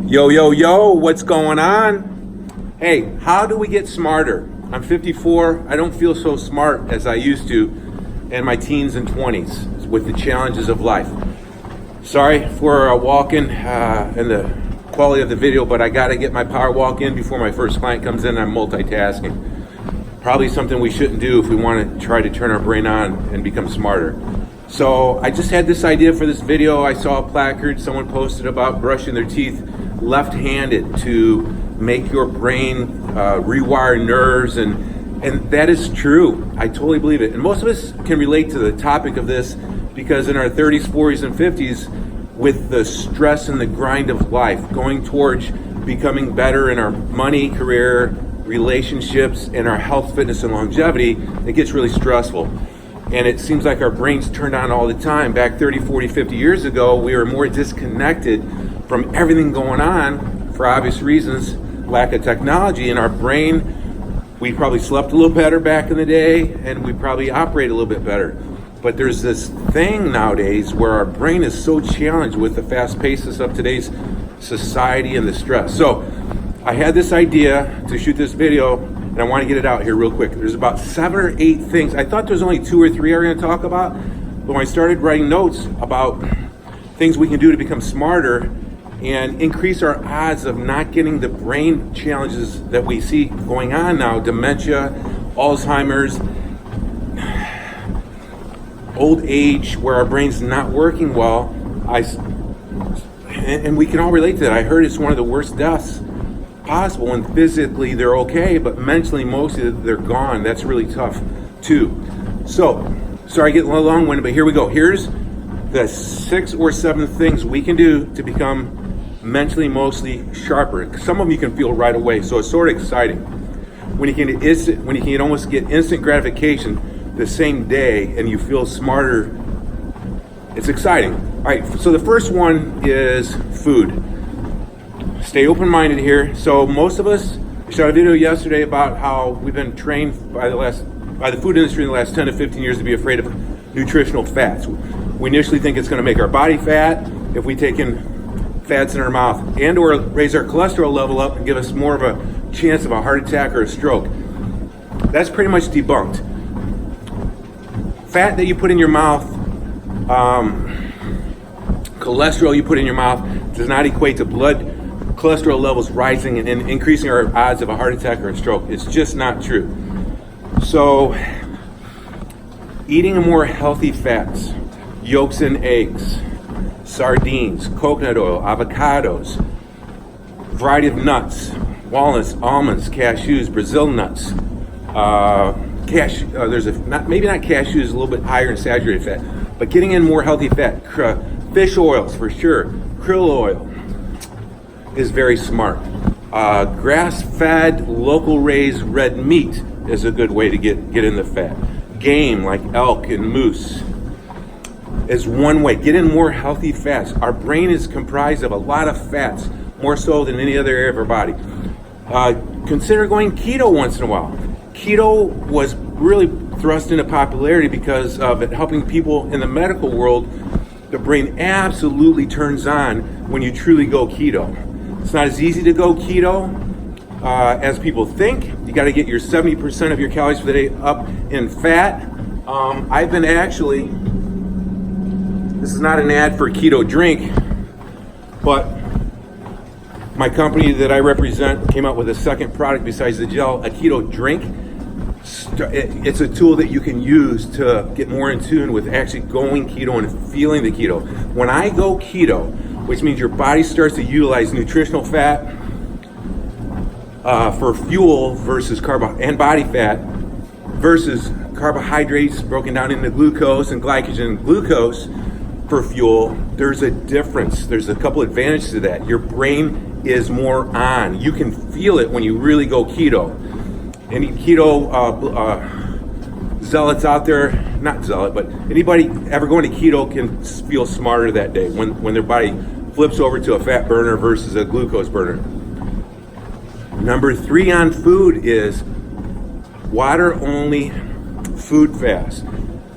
Yo, yo, yo, what's going on? Hey, how do we get smarter? I'm 54. I don't feel so smart as I used to in my teens and 20s with the challenges of life. Sorry for walking and the quality of the video, but I got to get my power walk in before my first client comes in. I'm multitasking. Probably something we shouldn't do if we want to try to turn our brain on and become smarter. So I just had this idea for this video. I saw a placard someone posted about brushing their teeth left-handed to make your brain rewire nerves, and that is true. I totally believe it. And most of us can relate to the topic of this because in our 30s, 40s, and 50s, with the stress and the grind of life, going towards becoming better in our money, career, relationships, and our health, fitness, and longevity, it gets really stressful. And it seems like our brains turned on all the time. Back 30, 40, 50 years ago, we were more disconnected from everything going on for obvious reasons, lack of technology. In our brain, we probably slept a little better back in the day, and we probably operate a little bit better. But there's this thing nowadays where our brain is so challenged with the fast paces of today's society and the stress. So I had this idea to shoot this video, and I want to get it out here real quick. There's about 7 or 8 things. I thought there's only 2 or 3 I were going to talk about, but when I started writing notes about things we can do to become smarter and increase our odds of not getting the brain challenges that we see going on now, dementia, Alzheimer's, old age, where our brain's not working well, and we can all relate to that. I heard it's one of the worst deaths possible, and physically they're okay, but mentally mostly they're gone. That's really tough too. So, sorry getting a little long-winded, but here we go. Here's the 6 or 7 things we can do to become mentally mostly sharper. Some of them you can feel right away, so it's sort of exciting. When you can almost get instant gratification the same day and you feel smarter, it's exciting. All right, so the first one is food. Stay open-minded here. So most of us, I shot a video yesterday about how we've been trained by the food industry in the last 10 to 15 years to be afraid of nutritional fats. We initially think it's going to make our body fat if we take in fats in our mouth, and or raise our cholesterol level up and give us more of a chance of a heart attack or a stroke. That's pretty much debunked. Fat that you put in your mouth, cholesterol you put in your mouth does not equate to blood cholesterol levels rising and increasing our odds of a heart attack or a stroke. It's just not true. So, eating more healthy fats, yolks and eggs, sardines, coconut oil, avocados, variety of nuts, walnuts, almonds, cashews, Brazil nuts, maybe not cashews, a little bit higher in saturated fat, but getting in more healthy fat, fish oils for sure, krill oil is very smart. Grass-fed, local raised red meat is a good way to get in the fat. Game like elk and moose is one way. Get in more healthy fats. Our brain is comprised of a lot of fats, more so than any other area of our body. Consider going keto once in a while. Keto was really thrust into popularity because of it helping people in the medical world. The brain absolutely turns on when you truly go keto. It's not as easy to go keto as people think. You got to get your 70% of your calories for the day up in fat. I've been actually, this is not an ad for a keto drink, but my company that I represent came out with a second product besides the gel, a keto drink. It's a tool that you can use to get more in tune with actually going keto and feeling the keto. When I go keto, which means your body starts to utilize nutritional fat for fuel versus and body fat versus carbohydrates broken down into glucose and glycogen and glucose for fuel, there's a difference. There's a couple advantages to that. Your brain is more on. You can feel it when you really go keto. Any keto zealots out there, not zealot, but anybody ever going to keto can feel smarter that day when their body flips over to a fat burner versus a glucose burner. Number 3 on food is water only food fast.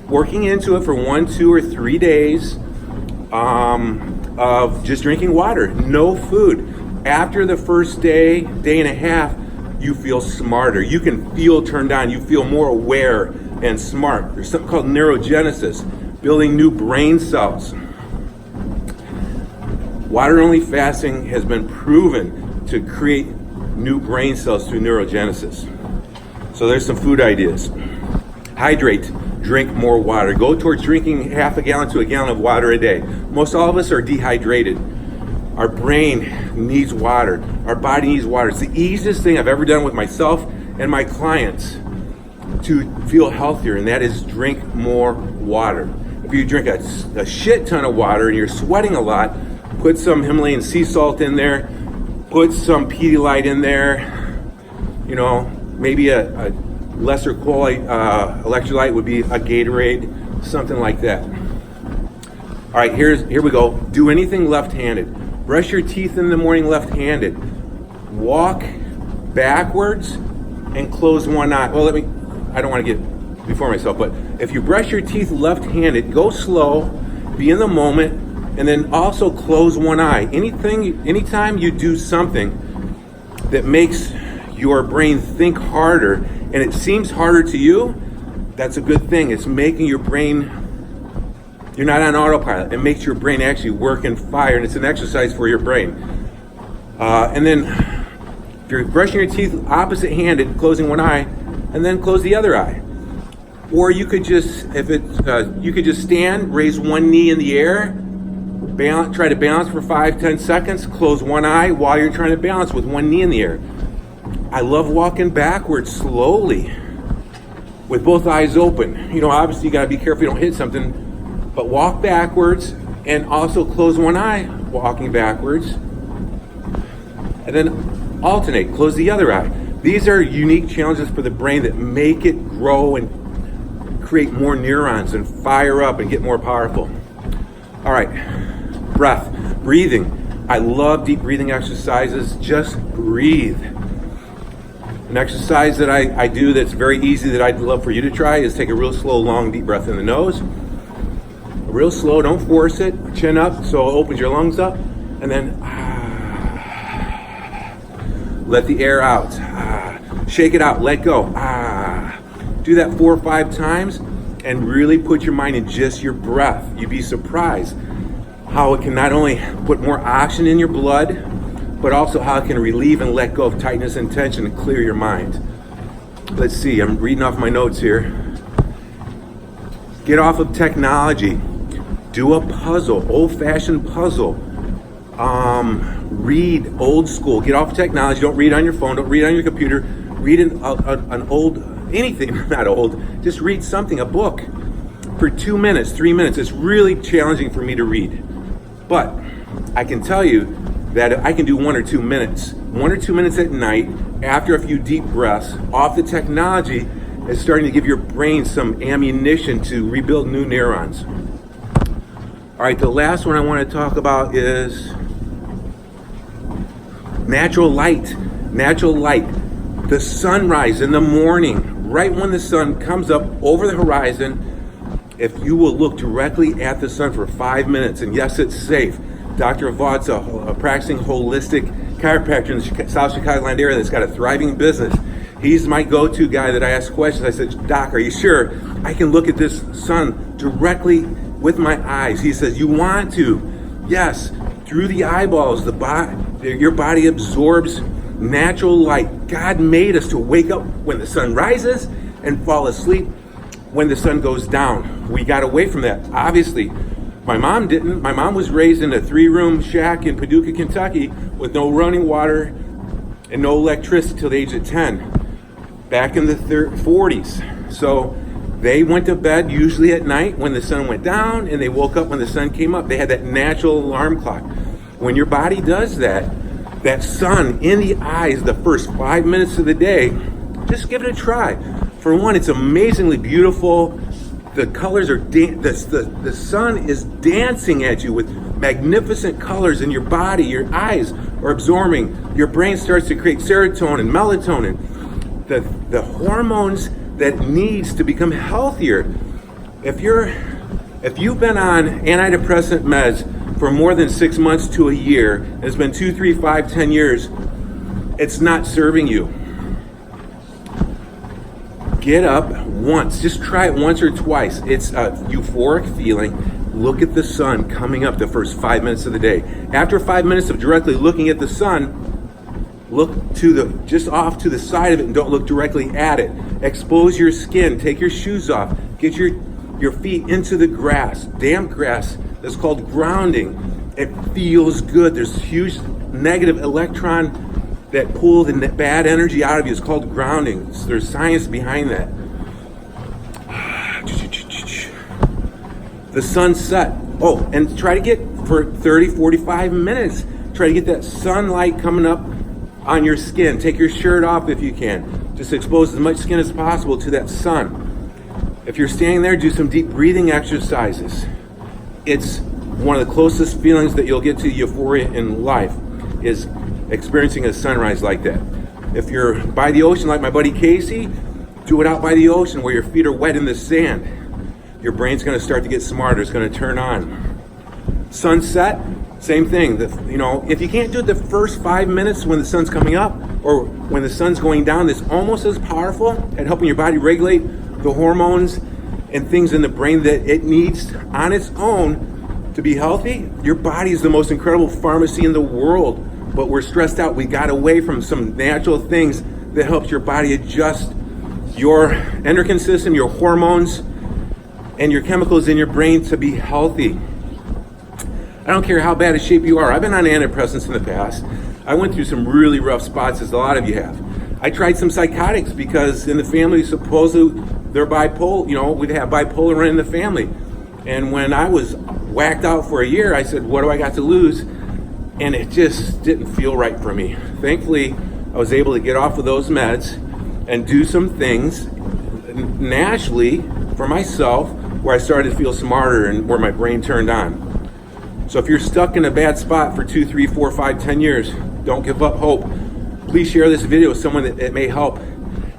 Working into it for 1, 2, or 3 days of just drinking water, no food. After the first day, day and a half, you feel smarter. You can feel turned on. You feel more aware and smart. There's something called neurogenesis, building new brain cells. Water-only fasting has been proven to create new brain cells through neurogenesis. So there's some food ideas. Hydrate, drink more water. Go towards drinking half a gallon to a gallon of water a day. Most all of us are dehydrated. Our brain needs water. Our body needs water. It's the easiest thing I've ever done with myself and my clients to feel healthier, and that is drink more water. If you drink a shit ton of water and you're sweating a lot, put some Himalayan sea salt in there, put some Pedialyte in there, maybe a lesser quality electrolyte would be a Gatorade, something like that. All right, here we go. Do anything left-handed. Brush your teeth in the morning left-handed. Walk backwards and close one eye. Well, I don't want to get before myself, but if you brush your teeth left-handed, go slow, be in the moment, and then also close one eye. Anytime you do something that makes your brain think harder, and it seems harder to you, that's a good thing. It's making your brain, you're not on autopilot. It makes your brain actually work and fire, and it's an exercise for your brain. And then if you're brushing your teeth opposite-handed, closing one eye, and then close the other eye. Or you could just, you could just stand, raise one knee in the air, try to balance for 5-10 seconds, close one eye while you're trying to balance with one knee in the air. I love walking backwards slowly with both eyes open. Obviously you got to be careful you don't hit something, but walk backwards and also close one eye walking backwards, and then alternate, close the other eye. These are unique challenges for the brain that make it grow and create more neurons and fire up and get more powerful. All right, breathing. I love deep breathing exercises. Just breathe. An exercise that I do that's very easy that I'd love for you to try is take a real slow, long, deep breath in the nose. Real slow, don't force it. Chin up so it opens your lungs up. And then let the air out. Shake it out, let go. Do that 4 or 5 times and really put your mind in just your breath. You'd be surprised how it can not only put more oxygen in your blood, but also how it can relieve and let go of tightness and tension and clear your mind. Let's see, I'm reading off my notes here. Get off of technology. Do a puzzle, old-fashioned puzzle. Read old school. Get off technology. Don't read on your phone. Don't read on your computer. Read an old, anything, not old. Just read something, a book, for 2 minutes, 3 minutes. It's really challenging for me to read. But I can tell you that I can do 1 or 2 minutes. 1 or 2 minutes at night, after a few deep breaths, off the technology, is starting to give your brain some ammunition to rebuild new neurons. All right, the last one I want to talk about is natural light. Natural light. The sunrise in the morning, right when the sun comes up over the horizon, if you will look directly at the sun for 5 minutes, and yes, it's safe. Dr. Vaught's a practicing holistic chiropractor in the South Chicagoland area that's got a thriving business. He's my go-to guy that I ask questions. I said, Doc, are you sure I can look at this sun directly with my eyes? He says, you want to? Yes, through the eyeballs, your body absorbs natural light. God made us to wake up when the sun rises and fall asleep when the sun goes down. We got away from that, obviously. My mom didn't. My mom was raised in a 3-room shack in Paducah, Kentucky with no running water and no electricity till the age of 10 back in the 40s. So they went to bed usually at night when the sun went down, and they woke up when the sun came up. They had that natural alarm clock. When your body does that, that sun in the eyes the first 5 minutes of the day, just give it a try. For one, it's amazingly beautiful. The colors are, the sun is dancing at you with magnificent colors, in your body. Your eyes are absorbing. Your brain starts to create serotonin, melatonin, the hormones that needs to become healthier. If you've been on antidepressant meds for more than 6 months to a year, and it's been 2, 3, 5, 10 years, it's not serving you. Get up once. Just try it once or twice. It's a euphoric feeling. Look at the sun coming up the first 5 minutes of the day. After 5 minutes of directly looking at the sun, look to just off to the side of it and don't look directly at it. Expose your skin. Take your shoes off. Get your feet into the grass, damp grass. That's called grounding. It feels good. There's huge negative electron that pull the bad energy out of you. It's called grounding. So there's science behind that. The sunset. Oh, and try to get for 30, 45 minutes. Try to get that sunlight coming up on your skin. Take your shirt off if you can. Just expose as much skin as possible to that sun. If you're standing there, do some deep breathing exercises. It's one of the closest feelings that you'll get to euphoria in life is experiencing a sunrise like that. If you're by the ocean like my buddy Casey, do it out by the ocean where your feet are wet in the sand. Your brain's going to start to get smarter. It's going to turn on. Sunset, same thing. If you can't do it the first 5 minutes when the sun's coming up or when the sun's going down, it's almost as powerful at helping your body regulate the hormones and things in the brain that it needs on its own to be healthy. Your body is the most incredible pharmacy in the world, but we're stressed out. We got away from some natural things that helps your body adjust your endocrine system, your hormones, and your chemicals in your brain to be healthy. I don't care how bad a shape you are. I've been on antidepressants in the past. I went through some really rough spots, as a lot of you have. I tried some psychotics because in the family, supposedly they're bipolar. We'd have bipolar in the family. And when I was whacked out for a year, I said, what do I got to lose? And it just didn't feel right for me. Thankfully, I was able to get off of those meds and do some things naturally for myself where I started to feel smarter and where my brain turned on. So if you're stuck in a bad spot for 2, 3, 4, 5, 10 years, don't give up hope. Please share this video with someone that it may help.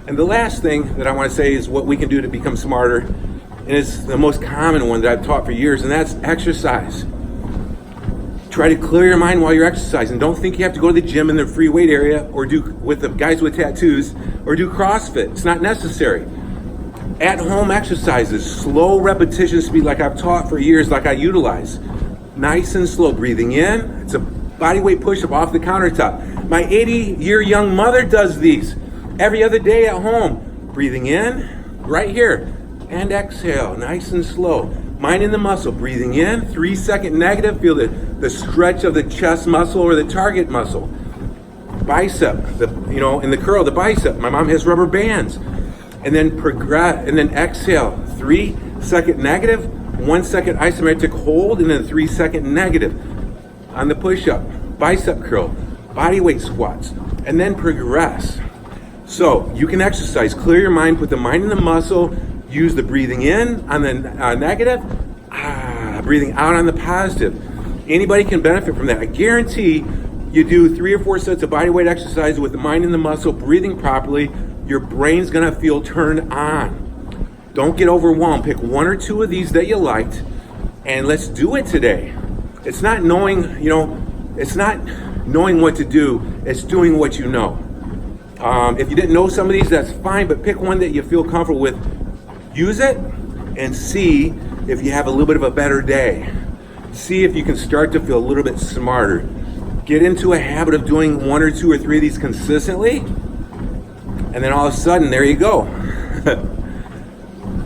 And the last thing that I want to say is what we can do to become smarter, and it's the most common one that I've taught for years, and that's exercise. Try to clear your mind while you're exercising. Don't think you have to go to the gym in the free weight area or do with the guys with tattoos or do CrossFit. It's not necessary. At-home exercises, slow repetition speed like I've taught for years, like I utilize. Nice and slow, breathing in. It's a bodyweight push-up off the countertop. My 80-year young mother does these every other day at home. Breathing in, right here, and exhale, nice and slow. Minding the muscle, breathing in, 3-second negative, feel the stretch of the chest muscle or the target muscle. Bicep, in the curl, the bicep. My mom has rubber bands. And then progress, and then exhale, 3-second negative, 1-second isometric hold, and then 3-second negative on the push-up, bicep curl, body weight squats, and then progress. So you can exercise, clear your mind, put the mind in the muscle, use the breathing in on the negative, breathing out on the positive. Anybody can benefit from that. I guarantee you do 3 or 4 sets of body weight exercise with the mind in the muscle, breathing properly, your brain's gonna feel turned on. Don't get overwhelmed. Pick 1 or 2 of these that you liked, and let's do it today. It's not knowing, it's not knowing what to do. It's doing what you know. If you didn't know some of these, that's fine, but pick one that you feel comfortable with. Use it and see if you have a little bit of a better day. See if you can start to feel a little bit smarter. Get into a habit of doing 1 or 2 or 3 of these consistently, and then all of a sudden, there you go.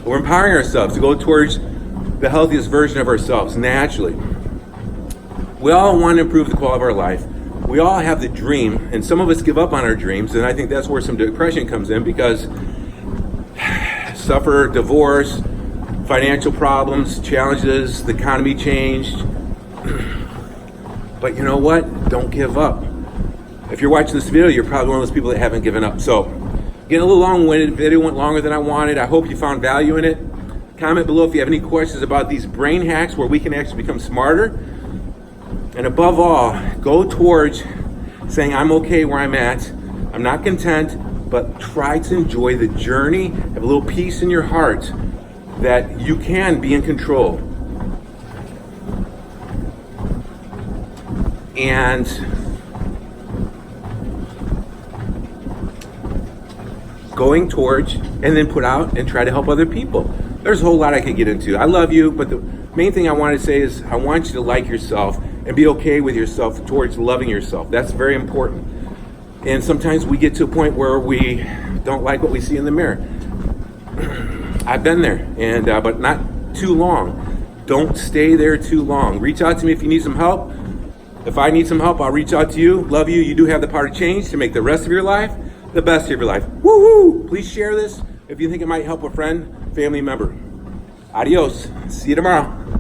We're empowering ourselves to go towards the healthiest version of ourselves naturally. We all want to improve the quality of our life. We all have the dream, and some of us give up on our dreams, and I think that's where some depression comes in because suffer divorce, financial problems, challenges, the economy changed. But you know what? Don't give up. If you're watching this video, you're probably one of those people that haven't given up. So, getting a little long-winded, video went longer than I wanted. I hope you found value in it. Comment below if you have any questions about these brain hacks where we can actually become smarter. And above all, go towards saying, I'm okay where I'm at. I'm not content, but try to enjoy the journey. Have a little peace in your heart that you can be in control. and going towards and then put out and try to help other people. There's a whole lot I could get into. I love you, but the main thing I want to say is I want you to like yourself and be okay with yourself towards loving yourself. That's very important. And sometimes we get to a point where we don't like what we see in the mirror. I've been there, and but not too long. Don't stay there too long. Reach out to me if you need some help. If I need some help, I'll reach out to you. Love you. You do have the power to change to make the rest of your life the best of your life. Woohoo! Please share this if you think it might help a friend, family member. Adios. See you tomorrow.